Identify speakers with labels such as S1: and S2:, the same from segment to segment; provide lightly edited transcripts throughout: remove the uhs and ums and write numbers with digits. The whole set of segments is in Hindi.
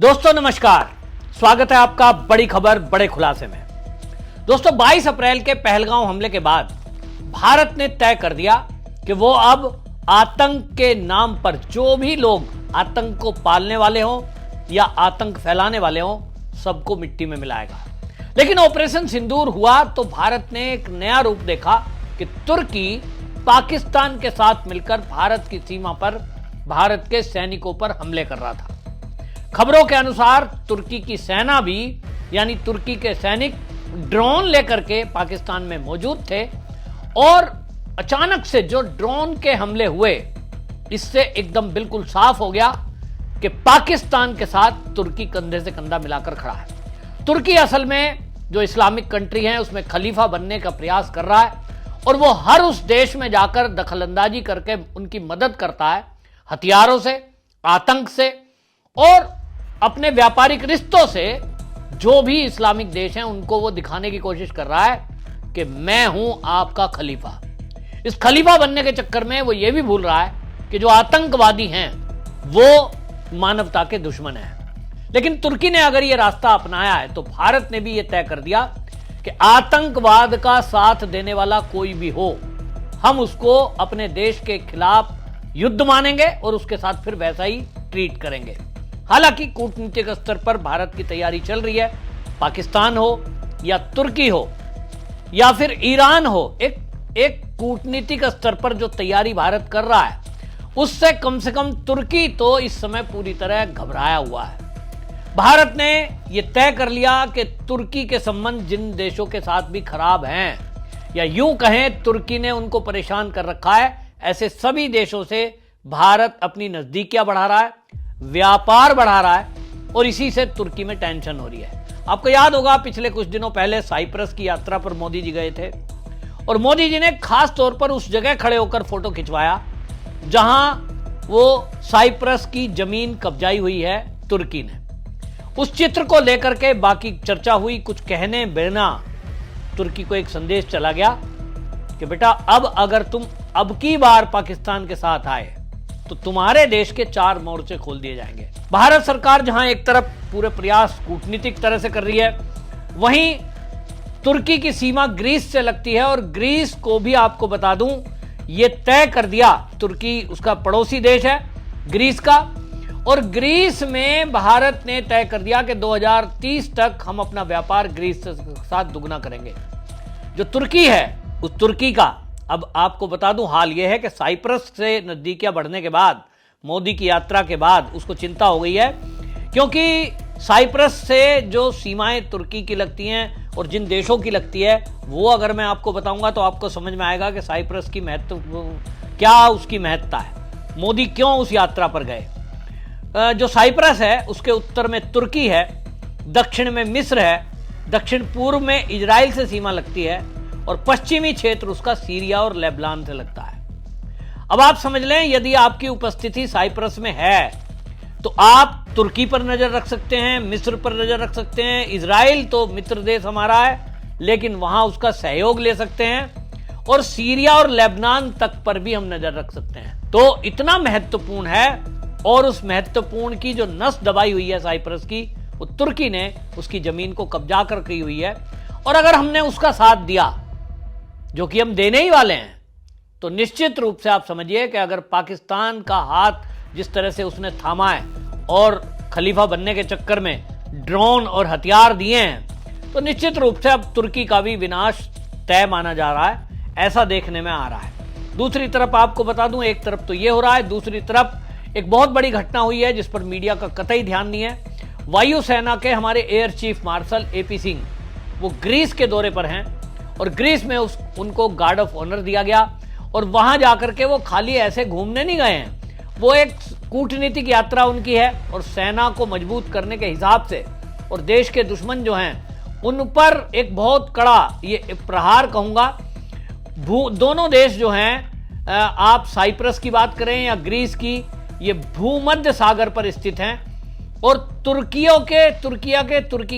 S1: दोस्तों नमस्कार, स्वागत है आपका बड़ी खबर बड़े खुलासे में। दोस्तों 22 अप्रैल के पहलगांव हमले के बाद भारत ने तय कर दिया कि वो अब आतंक के नाम पर जो भी लोग आतंक को पालने वाले हों या आतंक फैलाने वाले हों, सबको मिट्टी में मिलाएगा। लेकिन ऑपरेशन सिंदूर हुआ तो भारत ने एक नया रूप देखा कि तुर्की पाकिस्तान के साथ मिलकर भारत की सीमा पर भारत के सैनिकों पर हमले कर रहा था। खबरों के अनुसार तुर्की की सेना भी यानी तुर्की के सैनिक ड्रोन लेकर के पाकिस्तान में मौजूद थे और अचानक से जो ड्रोन के हमले हुए, इससे एकदम बिल्कुल साफ हो गया कि पाकिस्तान के साथ तुर्की कंधे से कंधा मिलाकर खड़ा है। तुर्की असल में जो इस्लामिक कंट्री है उसमें खलीफा बनने का प्रयास कर रहा है और वो हर उस देश में जाकर दखलंदाजी करके उनकी मदद करता है, हथियारों से, आतंक से और अपने व्यापारिक रिश्तों से। जो भी इस्लामिक देश हैं उनको वो दिखाने की कोशिश कर रहा है कि मैं हूं आपका खलीफा। इस खलीफा बनने के चक्कर में वो ये भी भूल रहा है कि जो आतंकवादी हैं वो मानवता के दुश्मन हैं। लेकिन तुर्की ने अगर ये रास्ता अपनाया है तो भारत ने भी ये तय कर दिया कि आतंकवाद का साथ देने वाला कोई भी हो, हम उसको अपने देश के खिलाफ युद्ध मानेंगे और उसके साथ फिर वैसा ही ट्रीट करेंगे। हालांकि कूटनीतिक स्तर पर भारत की तैयारी चल रही है। पाकिस्तान हो या तुर्की हो या फिर ईरान हो, एक कूटनीतिक स्तर पर जो तैयारी भारत कर रहा है उससे कम से कम तुर्की तो इस समय पूरी तरह घबराया हुआ है। भारत ने यह तय कर लिया कि तुर्की के संबंध जिन देशों के साथ भी खराब हैं या यूं कहें तुर्की ने उनको परेशान कर रखा है, ऐसे सभी देशों से भारत अपनी नजदीकियां बढ़ा रहा है, व्यापार बढ़ा रहा है और इसी से तुर्की में टेंशन हो रही है। आपको याद होगा पिछले कुछ दिनों पहले साइप्रस की यात्रा पर मोदी जी गए थे और मोदी जी ने खास तौर पर उस जगह खड़े होकर फोटो खिंचवाया जहां वो साइप्रस की जमीन कब्जाई हुई है तुर्की ने। उस चित्र को लेकर के बाकी चर्चा हुई, कुछ कहने बिना तुर्की को एक संदेश चला गया कि बेटा अब अगर तुम अब की बार पाकिस्तान के साथ आए तो तुम्हारे देश के 4 मोर्चे खोल दिए जाएंगे। भारत सरकार जहां एक तरफ पूरे प्रयास कूटनीतिक तरह से कर रही है, वहीं तुर्की की सीमा ग्रीस से लगती है और ग्रीस को भी आपको बता दूं यह तय कर दिया, तुर्की उसका पड़ोसी देश है ग्रीस का, और ग्रीस में भारत ने तय कर दिया कि 2030 तक हम अपना व्यापार ग्रीस के साथ दुगना करेंगे। जो तुर्की है उस तुर्की का अब आपको बता दूं हाल यह है कि साइप्रस से नजदीकियां बढ़ने के बाद, मोदी की यात्रा के बाद उसको चिंता हो गई है, क्योंकि साइप्रस से जो सीमाएं तुर्की की लगती हैं और जिन देशों की लगती है वो अगर मैं आपको बताऊंगा तो आपको समझ में आएगा कि साइप्रस की महत्व क्या, उसकी महत्ता है, मोदी क्यों उस यात्रा पर गए। जो साइप्रस है उसके उत्तर में तुर्की है, दक्षिण में मिस्र है, दक्षिण पूर्व में इजराइल से सीमा लगती है और पश्चिमी क्षेत्र उसका सीरिया और लेबनान से लगता है। अब आप समझ लें यदि आपकी उपस्थिति साइप्रस में है तो आप तुर्की पर नजर रख सकते हैं, मिस्र पर नजर रख सकते हैं, इजराइल तो मित्र देश हमारा है लेकिन वहां उसका सहयोग ले सकते हैं और सीरिया और लेबनान तक पर भी हम नजर रख सकते हैं। तो इतना महत्वपूर्ण है और उस महत्वपूर्ण की जो नस दबाई हुई है साइप्रस की, वो तुर्की ने उसकी जमीन को कब्जा कर की हुई है और अगर हमने उसका साथ दिया, जो कि हम देने ही वाले हैं, तो निश्चित रूप से आप समझिए कि अगर पाकिस्तान का हाथ जिस तरह से उसने थामा है और खलीफा बनने के चक्कर में ड्रोन और हथियार दिए हैं, तो निश्चित रूप से अब तुर्की का भी विनाश तय माना जा रहा है, ऐसा देखने में आ रहा है। दूसरी तरफ आपको बता दूं, एक तरफ तो ये हो रहा है, दूसरी तरफ एक बहुत बड़ी घटना हुई है जिस पर मीडिया का कतई ध्यान नहीं है। वायुसेना के हमारे air chief marshal AP Singh वो ग्रीस के दौरे पर हैं और ग्रीस में उनको गार्ड ऑफ ऑनर दिया गया और वहां जाकर के वो खाली ऐसे घूमने नहीं गए हैं, वो एक कूटनीतिक यात्रा उनकी है और सेना को मजबूत करने के हिसाब से और देश के दुश्मन जो हैं उन पर एक बहुत कड़ा ये प्रहार कहूंगा। दोनों देश जो हैं, आप साइप्रस की बात करें या ग्रीस की, ये भूमध्य सागर पर स्थित हैं और तुर्की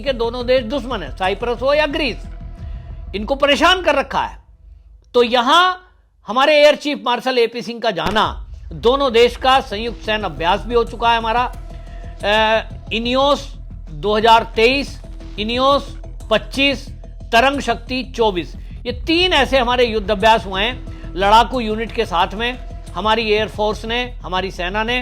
S1: के दोनों देश दुश्मन है, साइप्रस हो या ग्रीस, इनको परेशान कर रखा है। तो यहां हमारे air chief marshal AP Singh का जाना, दोनों देश का संयुक्त सैन्य अभ्यास भी हो चुका है हमारा, इनियोस 2023, इनियोस 25, तरंग शक्ति 24, ये 3 ऐसे हमारे युद्ध अभ्यास हुए हैं लड़ाकू यूनिट के साथ में। हमारी एयरफोर्स ने, हमारी सेना ने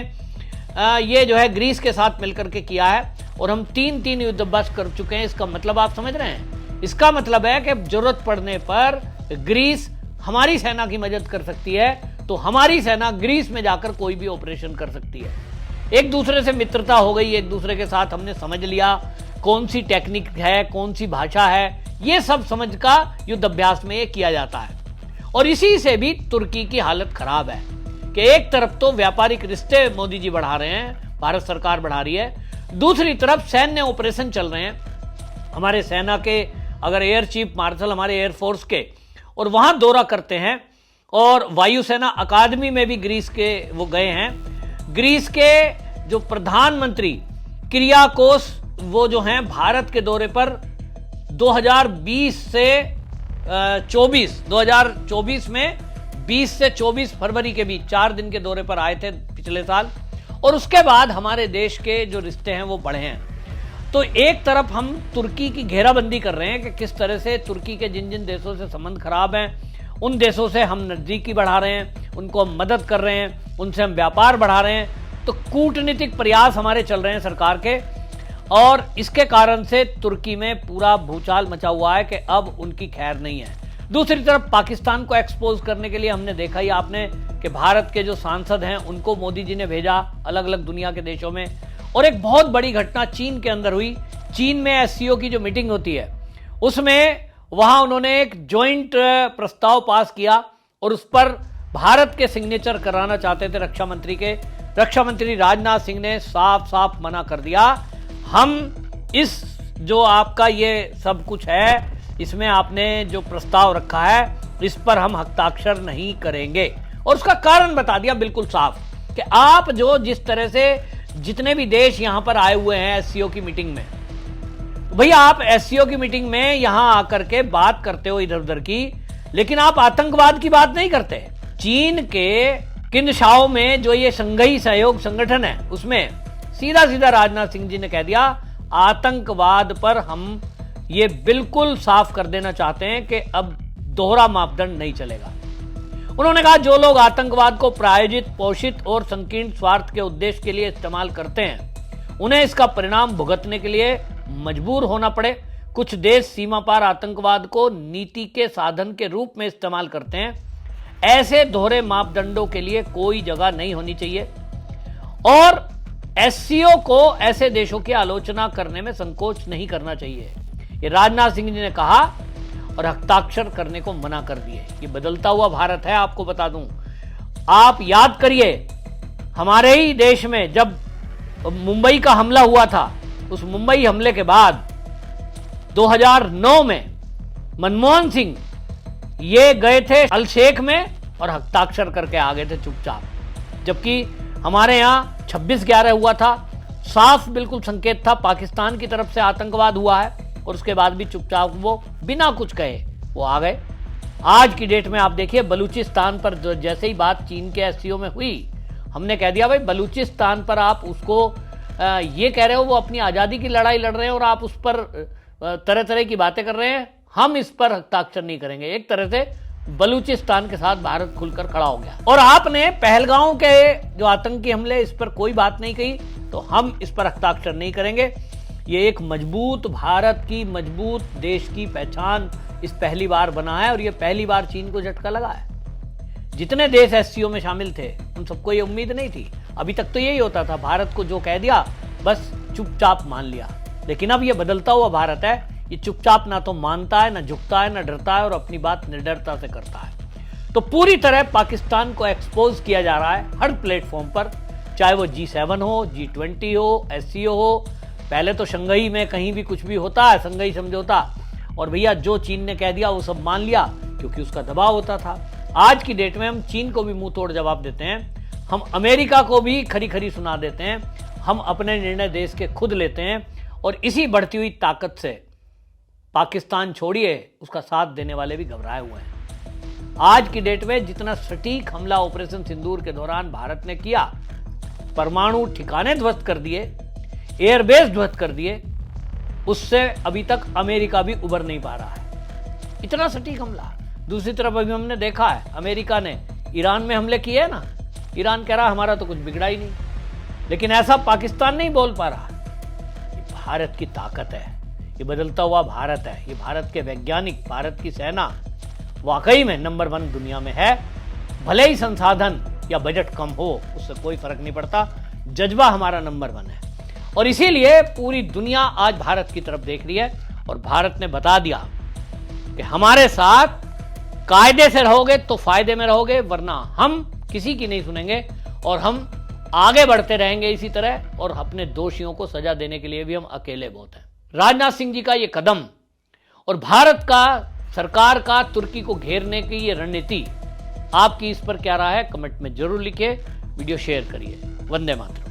S1: ये जो है ग्रीस के साथ मिलकर के किया है और हम 3 युद्ध अभ्यास कर चुके हैं। इसका मतलब आप समझ रहे हैं? इसका मतलब है कि जरूरत पड़ने पर ग्रीस हमारी सेना की मदद कर सकती है, तो हमारी सेना ग्रीस में जाकर कोई भी ऑपरेशन कर सकती है। एक दूसरे से मित्रता हो गई, एक दूसरे के साथ हमने समझ लिया कौन सी टेक्निक है, कौन सी भाषा है, ये सब समझ का युद्ध अभ्यास में ये किया जाता है। और इसी से भी तुर्की की हालत खराब है कि एक तरफ तो व्यापारिक रिश्ते मोदी जी बढ़ा रहे हैं, भारत सरकार बढ़ा रही है, दूसरी तरफ सैन्य ऑपरेशन चल रहे हैं। हमारे सेना के अगर एयर चीफ मार्शल हमारे एयरफोर्स के और वहां दौरा करते हैं, और वायुसेना अकादमी में भी ग्रीस के वो गए हैं। ग्रीस के जो प्रधानमंत्री किरियाकोस वो जो हैं भारत के दौरे पर 2020 से 2024 में 20 से 24 फरवरी के बीच 4 दिन के दौरे पर आए थे पिछले साल, और उसके बाद हमारे देश के जो रिश्ते हैं वो बढ़े हैं। तो एक तरफ हम तुर्की की घेराबंदी कर रहे हैं कि किस तरह से तुर्की के जिन जिन देशों से संबंध खराब हैं उन देशों से हम नजदीकी बढ़ा रहे हैं, उनको हम मदद कर रहे हैं, उनसे हम व्यापार बढ़ा रहे हैं। तो कूटनीतिक प्रयास हमारे चल रहे हैं सरकार के, और इसके कारण से तुर्की में पूरा भूचाल मचा हुआ है कि अब उनकी खैर नहीं है। दूसरी तरफ पाकिस्तान को एक्सपोज करने के लिए हमने देखा ही आपने कि भारत के जो सांसद हैं उनको मोदी जी ने भेजा अलग अलग दुनिया के देशों में। और एक बहुत बड़ी घटना चीन के अंदर हुई। चीन में एससीओ की जो मीटिंग होती है उसमें वहां उन्होंने एक ज्वाइंट प्रस्ताव पास किया और उस पर भारत के सिग्नेचर कराना चाहते थे रक्षा मंत्री के। रक्षा मंत्री राजनाथ सिंह ने साफ साफ मना कर दिया, हम इस जो आपका ये सब कुछ है इसमें आपने जो प्रस्ताव रखा है इस पर हम हस्ताक्षर नहीं करेंगे। और उसका कारण बता दिया बिल्कुल साफ कि आप जो जिस तरह से जितने भी देश यहां पर आए हुए हैं एससीओ की मीटिंग में, भैया आप एससीओ की मीटिंग में यहां आकर के बात करते हो इधर उधर की, लेकिन आप आतंकवाद की बात नहीं करते। चीन के किनशाओ में जो ये शंघाई सहयोग संगठन है उसमें सीधा सीधा राजनाथ सिंह जी ने कह दिया आतंकवाद पर हम ये बिल्कुल साफ कर देना चाहते हैं कि अब दोहरा मापदंड नहीं चलेगा। उन्होंने कहा जो लोग आतंकवाद को प्रायोजित, पोषित और संकीर्ण स्वार्थ के उद्देश्य के लिए इस्तेमाल करते हैं उन्हें इसका परिणाम भुगतने के लिए मजबूर होना पड़े। कुछ देश सीमा पार आतंकवाद को नीति के साधन के रूप में इस्तेमाल करते हैं। ऐसे दोहरे मापदंडों के लिए कोई जगह नहीं होनी चाहिए और एससीओ को ऐसे देशों की आलोचना करने में संकोच नहीं करना चाहिए, ये राजनाथ सिंह जी ने कहा और हस्ताक्षर करने को मना कर दिए। ये बदलता हुआ भारत है। आपको बता दूं, आप याद करिए हमारे ही देश में जब मुंबई का हमला हुआ था, उस मुंबई हमले के बाद 2009 में मनमोहन सिंह ये गए थे अल शेख में और हस्ताक्षर करके आ गए थे चुपचाप, जबकि हमारे यहां 26/11 हुआ था, साफ बिल्कुल संकेत था पाकिस्तान की तरफ से आतंकवाद हुआ है और उसके बाद भी चुपचाप वो बिना कुछ कहे वो आ गए। आज की डेट में आप देखिए बलूचिस्तान पर जैसे ही बात चीन के एससीओ में हुई, हमने कह दिया भाई बलूचिस्तान पर आप उसको ये कह रहे हो वो अपनी आज़ादी की लड़ाई लड़ रहे हैं और आप उस पर तरह तरह की बातें कर रहे हैं, हम इस पर हस्ताक्षर नहीं करेंगे। एक तरह से बलूचिस्तान के साथ भारत खुलकर खड़ा हो गया। और आपने पहलगांव के जो आतंकी हमले इस पर कोई बात नहीं कही, तो हम इस पर हस्ताक्षर नहीं करेंगे। ये एक मजबूत भारत की, मजबूत देश की पहचान इस पहली बार बना है और ये पहली बार चीन को झटका लगा है। जितने देश एससीओ में शामिल थे उन सबको ये उम्मीद नहीं थी। अभी तक तो यही होता था, भारत को जो कह दिया बस चुपचाप मान लिया, लेकिन अब ये बदलता हुआ भारत है। ये चुपचाप ना तो मानता है, ना झुकता है, ना डरता है और अपनी बात निडरता से करता है। तो पूरी तरह पाकिस्तान को एक्सपोज किया जा रहा है हर प्लेटफॉर्म पर, चाहे वो G7 हो, G20 हो, एससीओ हो। पहले तो शंघाई में कहीं भी कुछ भी होता है, शंघाई समझौता, और भैया जो चीन ने कह दिया वो सब मान लिया क्योंकि उसका दबाव होता था। आज की डेट में हम चीन को भी मुंह तोड़ जवाब देते हैं, हम अमेरिका को भी खरी खरी सुना देते हैं, हम अपने निर्णय देश के खुद लेते हैं और इसी बढ़ती हुई ताकत से पाकिस्तान छोड़िए उसका साथ देने वाले भी घबराए हुए हैं। आज की डेट में जितना सटीक हमला ऑपरेशन सिंदूर के दौरान भारत ने किया, परमाणु ठिकाने ध्वस्त कर दिए, एयरबेस ध्वस्त कर दिए, उससे अभी तक अमेरिका भी उबर नहीं पा रहा है। इतना सटीक हमला। दूसरी तरफ अभी हमने देखा है अमेरिका ने ईरान में हमले किए ना, ईरान कह रहा हमारा तो कुछ बिगड़ा ही नहीं, लेकिन ऐसा पाकिस्तान नहीं बोल पा रहा। ये भारत की ताकत है, ये बदलता हुआ भारत है, ये भारत के वैज्ञानिक, भारत की सेना वाकई में नंबर 1 दुनिया में है। भले ही संसाधन या बजट कम हो, उससे कोई फर्क नहीं पड़ता, जज्बा हमारा नंबर 1 है। और इसीलिए पूरी दुनिया आज भारत की तरफ देख रही है और भारत ने बता दिया कि हमारे साथ कायदे से रहोगे तो फायदे में रहोगे, वरना हम किसी की नहीं सुनेंगे और हम आगे बढ़ते रहेंगे इसी तरह, और अपने दोषियों को सजा देने के लिए भी हम अकेले बहुत हैं। राजनाथ सिंह जी का ये कदम और भारत का सरकार का तुर्की को घेरने की ये रणनीति, आपकी इस पर क्या राय है कमेंट में जरूर लिखिए, वीडियो शेयर करिए। वंदे मातरम।